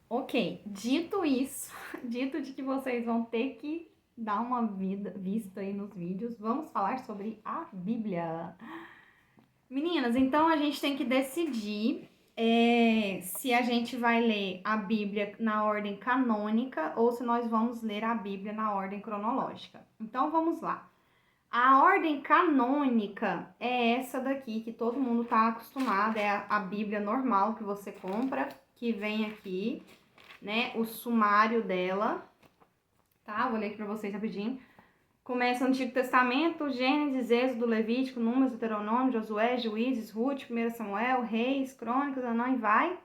Ok, dito isso, dito de que vocês vão ter que dar uma vista aí nos vídeos, vamos falar sobre a Bíblia. Meninas, então a gente tem que decidir se a gente vai ler a Bíblia na ordem canônica ou se nós vamos ler a Bíblia na ordem cronológica. Então vamos lá. A ordem canônica é essa daqui que todo mundo está acostumado, é a Bíblia normal que você compra, que vem aqui, né, o sumário dela, tá? Vou ler aqui para vocês rapidinho. Começa o Antigo Testamento, Gênesis, Êxodo, Levítico, Números, Deuteronômio, Josué, Juízes, Ruth, 1 Samuel, Reis, Crônicas, não e vai,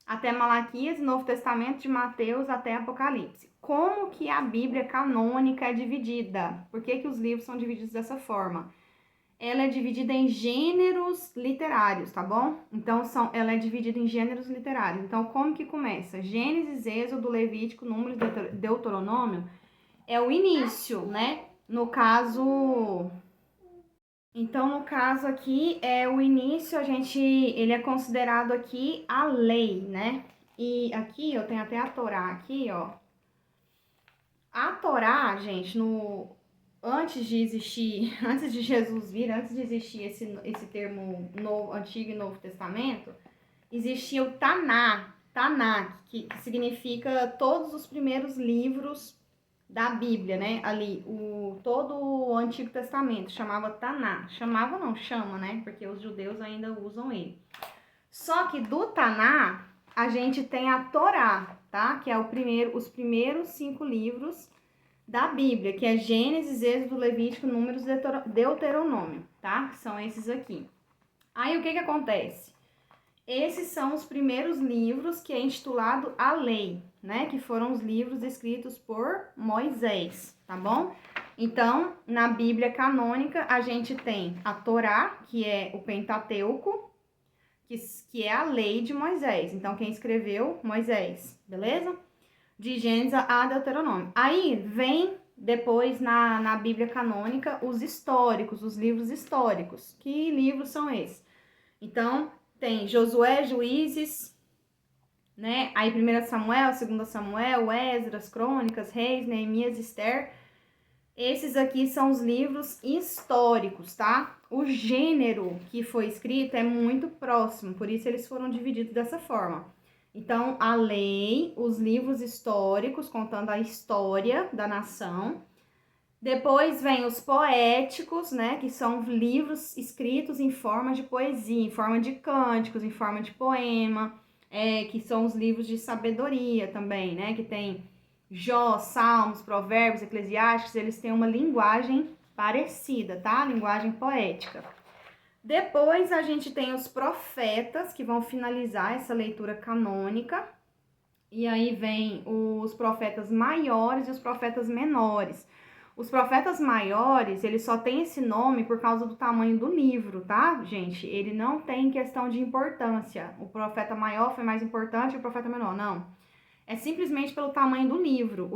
até Malaquias, Novo Testamento, de Mateus até Apocalipse. Como que a Bíblia canônica é dividida? Por que os livros são divididos dessa forma? Ela é dividida em gêneros literários, tá bom? Então, ela é dividida em gêneros literários. Então, como que começa? Gênesis, Êxodo, Levítico, Números, Deuteronômio é o início, né? No caso aqui é o início, ele é considerado aqui a lei, né? E aqui eu tenho até a Torá aqui, ó. A Torá, gente, antes de existir, antes de Jesus vir, antes de existir esse termo Antigo e Novo Testamento, existia o Tanakh, que significa todos os primeiros livros da Bíblia, né? Ali, todo o Antigo Testamento chamava Taná. Chamava não, chama, né? Porque os judeus ainda usam ele. Só que do Taná, a gente tem a Torá, tá? Que é os primeiros 5 livros da Bíblia, que é Gênesis, Êxodo, Levítico, Números, Deuteronômio, tá? Que são esses aqui. Aí o que acontece? Esses são os primeiros livros que é intitulado a Lei, né? Que foram os livros escritos por Moisés, tá bom? Então, na Bíblia canônica, a gente tem a Torá, que é o Pentateuco, que é a lei de Moisés. Então, quem escreveu? Moisés, beleza? De Gênesis a Deuteronômio. Aí vem depois na Bíblia canônica os históricos, os livros históricos. Que livros são esses? Então, tem Josué, Juízes, né? Aí 1 Samuel, 2 Samuel, Esdras, Crônicas, Reis, Neemias, Esther. Esses aqui são os livros históricos, tá? O gênero que foi escrito é muito próximo, por isso eles foram divididos dessa forma. Então, a lei, os livros históricos, contando a história da nação. Depois vem os poéticos, né, que são livros escritos em forma de poesia, em forma de cânticos, em forma de poema, que são os livros de sabedoria também, né, que tem Jó, Salmos, Provérbios, Eclesiásticos, eles têm uma linguagem parecida, tá? Linguagem poética. Depois a gente tem os profetas, que vão finalizar essa leitura canônica, e aí vem os profetas maiores e os profetas menores. Os profetas maiores, ele só tem esse nome por causa do tamanho do livro, tá, gente? Ele não tem questão de importância. O profeta maior foi mais importante e o profeta menor, não. É simplesmente pelo tamanho do livro.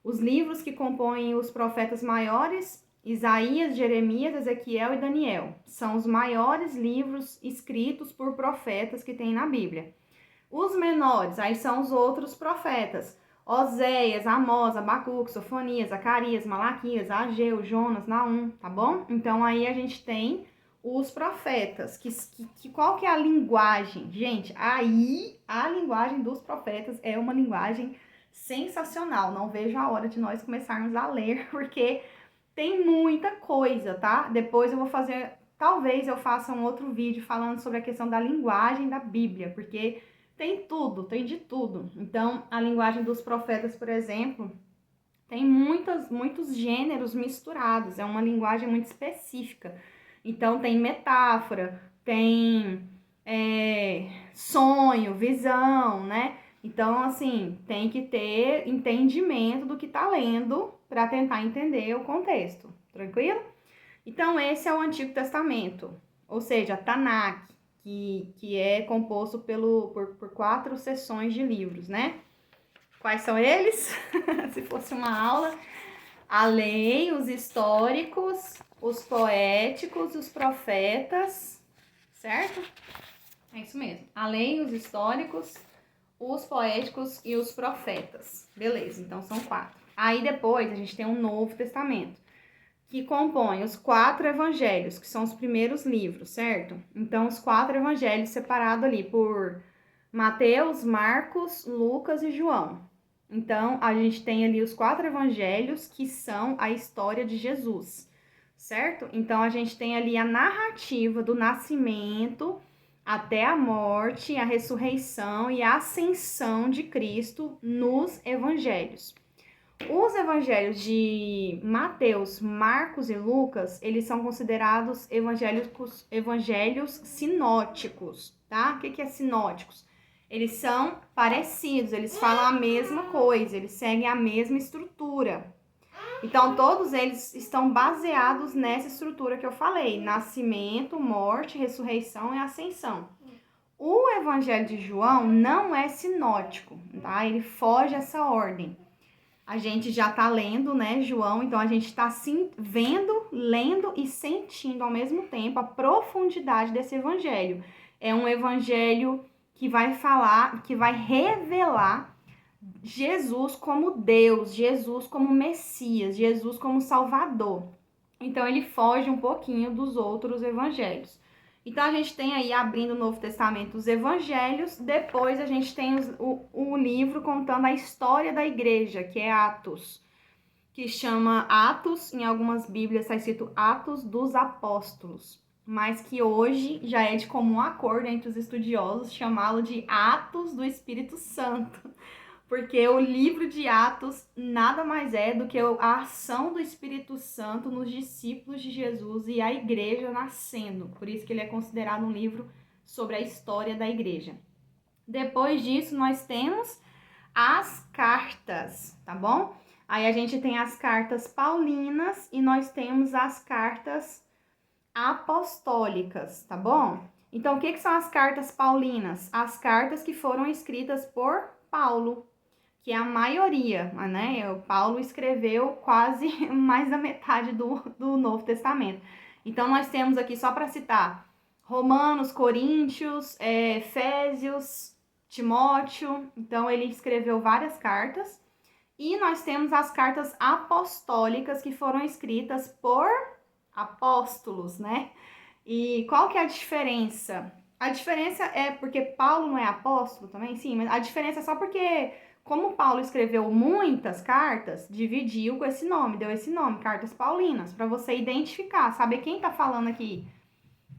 Os livros que compõem os profetas maiores, Isaías, Jeremias, Ezequiel e Daniel, são os maiores livros escritos por profetas que tem na Bíblia. Os menores, aí são os outros profetas. Oséias, Amós, Abacuque, Sofonias, Zacarias, Malaquias, Ageu, Jonas, Naum, tá bom? Então aí a gente tem os profetas, qual que é a linguagem? Gente, aí a linguagem dos profetas é uma linguagem sensacional. Não vejo a hora de nós começarmos a ler, porque tem muita coisa, tá? Depois eu vou fazer, talvez eu faça um outro vídeo falando sobre a questão da linguagem da Bíblia, porque tem tudo, tem de tudo. Então, a linguagem dos profetas, por exemplo, tem muitos gêneros misturados. É uma linguagem muito específica. Então, tem metáfora, tem sonho, visão, né? Então, assim, tem que ter entendimento do que tá lendo para tentar entender o contexto. Tranquilo? Então, esse é o Antigo Testamento, ou seja, Tanakh, que é composto por 4 seções de livros, né? Quais são eles? Se fosse uma aula, a lei, os históricos, os poéticos, os profetas, certo? É isso mesmo. A lei, os históricos, os poéticos e os profetas. Beleza, então são 4. Aí depois a gente tem um Novo Testamento, que compõe os 4 evangelhos, que são os primeiros livros, certo? Então, os 4 evangelhos separados ali por Mateus, Marcos, Lucas e João. Então, a gente tem ali os 4 evangelhos, que são a história de Jesus, certo? Então, a gente tem ali a narrativa do nascimento até a morte, a ressurreição e a ascensão de Cristo nos evangelhos. Os evangelhos de Mateus, Marcos e Lucas, eles são considerados evangelhos sinóticos, tá? O que é sinóticos? Eles são parecidos, eles falam a mesma coisa, eles seguem a mesma estrutura. Então, todos eles estão baseados nessa estrutura que eu falei: nascimento, morte, ressurreição e ascensão. O evangelho de João não é sinótico, tá? Ele foge essa ordem. A gente já tá lendo, né, João? Então, a gente tá vendo, lendo e sentindo ao mesmo tempo a profundidade desse evangelho. É um evangelho que vai falar, que vai revelar Jesus como Deus, Jesus como Messias, Jesus como Salvador. Então, ele foge um pouquinho dos outros evangelhos. Então, a gente tem aí, abrindo o Novo Testamento, os evangelhos. Depois, a gente tem o livro contando a história da igreja, que é Atos, que chama Atos, em algumas bíblias está escrito Atos dos Apóstolos, mas que hoje já é de comum acordo entre os estudiosos chamá-lo de Atos do Espírito Santo. Porque o livro de Atos nada mais é do que a ação do Espírito Santo nos discípulos de Jesus e a igreja nascendo. Por isso que ele é considerado um livro sobre a história da igreja. Depois disso, nós temos as cartas, tá bom? Aí a gente tem as cartas paulinas e nós temos as cartas apostólicas, tá bom? Então, o que são as cartas paulinas? As cartas que foram escritas por Paulo, que é a maioria, né? O Paulo escreveu quase mais da metade do Novo Testamento. Então, nós temos aqui, só para citar, Romanos, Coríntios, Efésios, Timóteo. Então, ele escreveu várias cartas. E nós temos as cartas apostólicas, que foram escritas por apóstolos, né? E qual que é a diferença? A diferença é porque Paulo não é apóstolo também? Sim, mas a diferença é só porque, como Paulo escreveu muitas cartas, dividiu com esse nome, deu esse nome, cartas paulinas, para você identificar, saber quem tá falando aqui.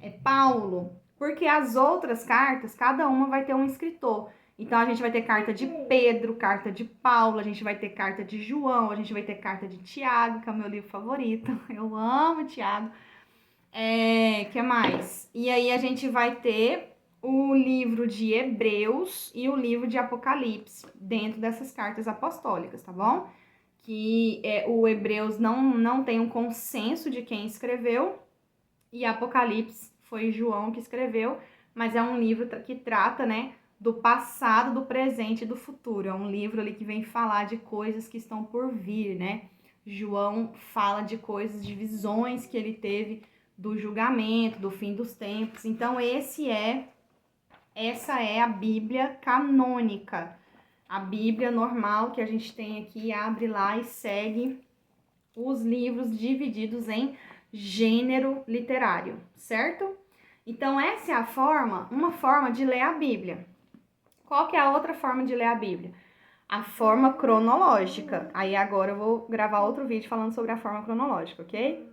É Paulo, porque as outras cartas, cada uma vai ter um escritor. Então, a gente vai ter carta de Pedro, carta de Paulo, a gente vai ter carta de João, a gente vai ter carta de Tiago, que é o meu livro favorito. Eu amo Tiago. Que mais? E aí, a gente vai ter o livro de Hebreus e o livro de Apocalipse dentro dessas cartas apostólicas, tá bom? Que o Hebreus não tem um consenso de quem escreveu, e Apocalipse foi João que escreveu, mas é um livro que trata, né, do passado, do presente e do futuro. É um livro ali que vem falar de coisas que estão por vir, né? João fala de coisas, de visões que ele teve do julgamento, do fim dos tempos. Então, essa é a Bíblia canônica. A Bíblia normal que a gente tem aqui, abre lá e segue os livros divididos em gênero literário, certo? Então, essa é uma forma de ler a Bíblia. Qual que é a outra forma de ler a Bíblia? A forma cronológica. Aí agora eu vou gravar outro vídeo falando sobre a forma cronológica, ok?